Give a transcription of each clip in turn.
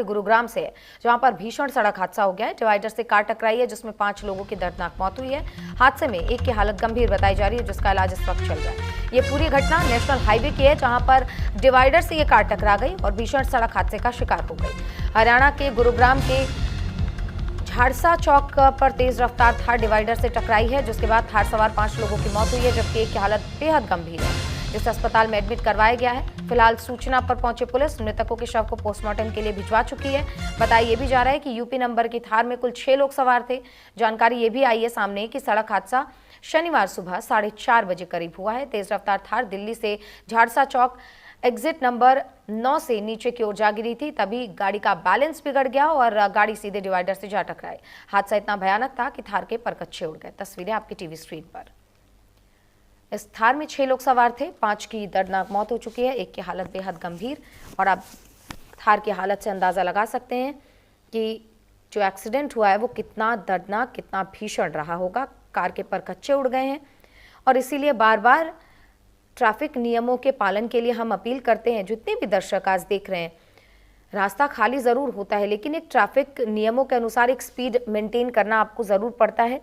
गुरुग्राम से है, जहां पर भीषण सड़क हादसा हो गया है। डिवाइडर से कार टकराई है जिसमें 5 लोगों की दर्दनाक मौत हुई है। हादसे में एक की हालत गंभीर बताई जा रही है, जिसका इलाज इस वक्त चल रहा है। ये पूरी घटना नेशनल हाईवे की है, जहां पर डिवाइडर से ये कार टकरा गई और भीषण सड़क हादसे का शिकार हो गई। हरियाणा के गुरुग्राम के झाड़सा चौक पर तेज रफ्तार थार डिवाइडर से टकराई है, जिसके बाद थार सवार 5 लोगों की मौत हुई है, जबकि एक की हालत बेहद गंभीर है, जिसे अस्पताल में एडमिट करवाया गया है। फिलहाल सूचना पर पहुंची पुलिस मृतकों के शव को पोस्टमार्टम के लिए भिजवा चुकी है। बताया ये भी जा रहा है कि यूपी नंबर की थार में कुल 6 लोग सवार थे। जानकारी ये भी आई है सामने कि सड़क हादसा शनिवार सुबह 4:30 बजे करीब हुआ है। तेज रफ्तार थार दिल्ली से झाड़सा चौक एग्जिट नंबर 9 से नीचे की ओर जा गिरी थी, तभी गाड़ी का बैलेंस बिगड़ गया और गाड़ी सीधे डिवाइडर से जा टकराई। हादसा इतना भयानक था कि थार के परकच्चे उड़ गए। तस्वीरें आपकी टीवी स्क्रीन पर। इस थार में 6 लोग सवार थे, 5 की दर्दनाक मौत हो चुकी है, एक की हालत बेहद गंभीर। और आप थार की हालत से अंदाजा लगा सकते हैं कि जो एक्सीडेंट हुआ है वो कितना दर्दनाक, कितना भीषण रहा होगा। कार के परकच्चे उड़ गए हैं और इसीलिए बार बार ट्रैफिक नियमों के पालन के लिए हम अपील करते हैं। जितने भी दर्शक आज देख रहे हैं, रास्ता खाली ज़रूर होता है, लेकिन एक ट्रैफिक नियमों के अनुसार एक स्पीड मेंटेन करना आपको ज़रूर पड़ता है।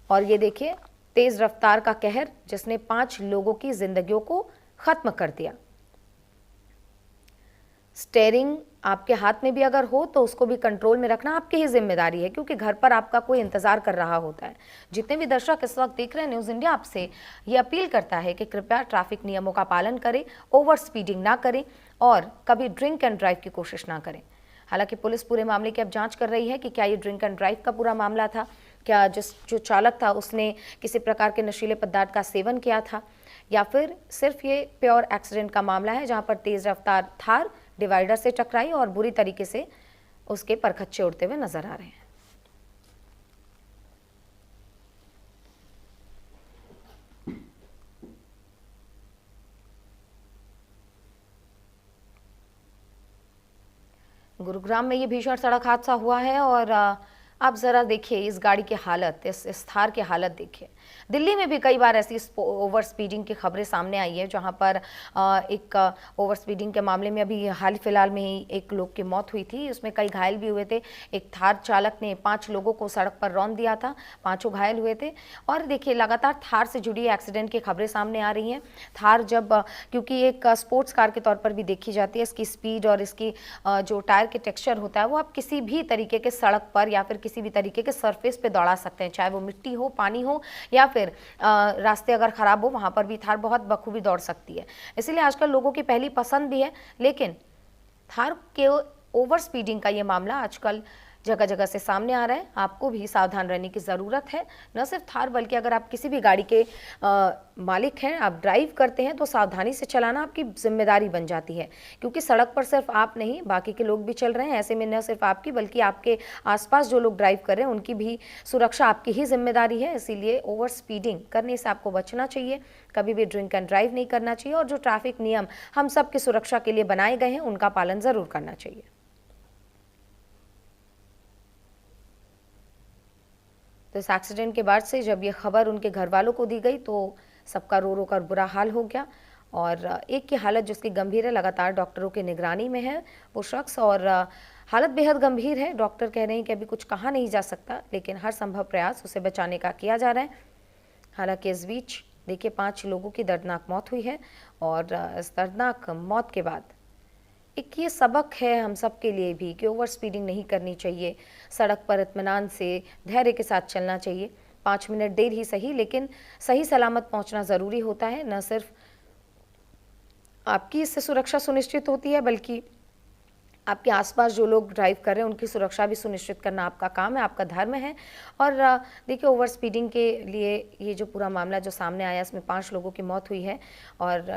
और ये देखिए तेज रफ्तार का कहर, जिसने 5 लोगों की जिंदगियों को खत्म कर दिया। स्टीयरिंग आपके हाथ में भी अगर हो तो उसको भी कंट्रोल में रखना आपकी ही जिम्मेदारी है, क्योंकि घर पर आपका कोई इंतजार कर रहा होता है। जितने भी दर्शक इस वक्त देख रहे हैं, न्यूज़ इंडिया आपसे ये अपील करता है कि कृपया ट्रैफिक नियमों का पालन करें, ओवर स्पीडिंग ना करें और कभी ड्रिंक एंड ड्राइव की कोशिश ना करें। हालांकि पुलिस पूरे मामले की अब जांच कर रही है कि क्या ये ड्रिंक एंड ड्राइव का पूरा मामला था, क्या जो चालक था उसने किसी प्रकार के नशीले पदार्थ का सेवन किया था, या फिर सिर्फ ये प्योर एक्सीडेंट का मामला है, जहां पर तेज रफ्तार थार डिवाइडर से टकराई और बुरी तरीके से उसके परखच्चे उड़ते हुए नजर आ रहे हैं। गुरुग्राम में ये भीषण सड़क हादसा हुआ है और आप ज़रा देखिए इस गाड़ी की हालत, इस थार की हालत देखिए। दिल्ली में भी कई बार ऐसी ओवर स्पीडिंग की खबरें सामने आई है, जहां पर एक ओवर स्पीडिंग के मामले में अभी हाल फिलहाल में ही एक लोग की मौत हुई थी, उसमें कई घायल भी हुए थे। एक थार चालक ने 5 लोगों को सड़क पर रौंद दिया था, 5 घायल हुए थे। और देखिए लगातार थार से जुड़ी एक्सीडेंट की खबरें सामने आ रही हैं। थार जब क्योंकि एक स्पोर्ट्स कार के तौर पर भी देखी जाती है, इसकी स्पीड और इसकी जो टायर के टेक्सचर होता है वो आप किसी भी तरीके के सड़क पर या फिर किसी भी तरीके के सरफेस पे दौड़ा सकते हैं, चाहे वो मिट्टी हो, पानी हो या फिर रास्ते अगर खराब हो, वहां पर भी थार बहुत बखूबी दौड़ सकती है। इसीलिए आजकल लोगों की पहली पसंद भी है। लेकिन थार के ओवर स्पीडिंग का ये मामला आजकल जगह जगह से सामने आ रहा है। आपको भी सावधान रहने की ज़रूरत है। न सिर्फ थार बल्कि अगर आप किसी भी गाड़ी के मालिक हैं, आप ड्राइव करते हैं, तो सावधानी से चलाना आपकी जिम्मेदारी बन जाती है, क्योंकि सड़क पर सिर्फ आप नहीं बाकी के लोग भी चल रहे हैं। ऐसे में न सिर्फ आपकी बल्कि आपके आसपास जो लोग ड्राइव कर रहे हैं उनकी भी सुरक्षा आपकी ही जिम्मेदारी है। इसीलिए ओवर स्पीडिंग करने से आपको बचना चाहिए, कभी भी ड्रिंक एंड ड्राइव नहीं करना चाहिए और जो ट्रैफिक नियम हम सब की सुरक्षा के लिए बनाए गए हैं उनका पालन ज़रूर करना चाहिए। तो इस एक्सीडेंट के बाद से जब ये खबर उनके घर वालों को दी गई तो सबका रो रो कर बुरा हाल हो गया और एक की हालत जिसकी गंभीर है, लगातार डॉक्टरों की निगरानी में है वो शख्स, और हालत बेहद गंभीर है। डॉक्टर कह रहे हैं कि अभी कुछ कहा नहीं जा सकता, लेकिन हर संभव प्रयास उसे बचाने का किया जा रहा है। हालांकि इस बीच देखिए 5 लोगों की दर्दनाक मौत हुई है और इस दर्दनाक मौत के बाद एक ये सबक है हम सब के लिए भी कि ओवर स्पीडिंग नहीं करनी चाहिए। सड़क पर इत्मीनान से धैर्य के साथ चलना चाहिए। 5 मिनट देर ही सही, लेकिन सही सलामत पहुंचना ज़रूरी होता है। न सिर्फ आपकी इससे सुरक्षा सुनिश्चित होती है, बल्कि आपके आसपास जो लोग ड्राइव कर रहे हैं उनकी सुरक्षा भी सुनिश्चित करना आपका काम है, आपका धर्म है। और देखिए ओवर स्पीडिंग के लिए ये जो पूरा मामला जो सामने आया, इसमें 5 लोगों की मौत हुई है और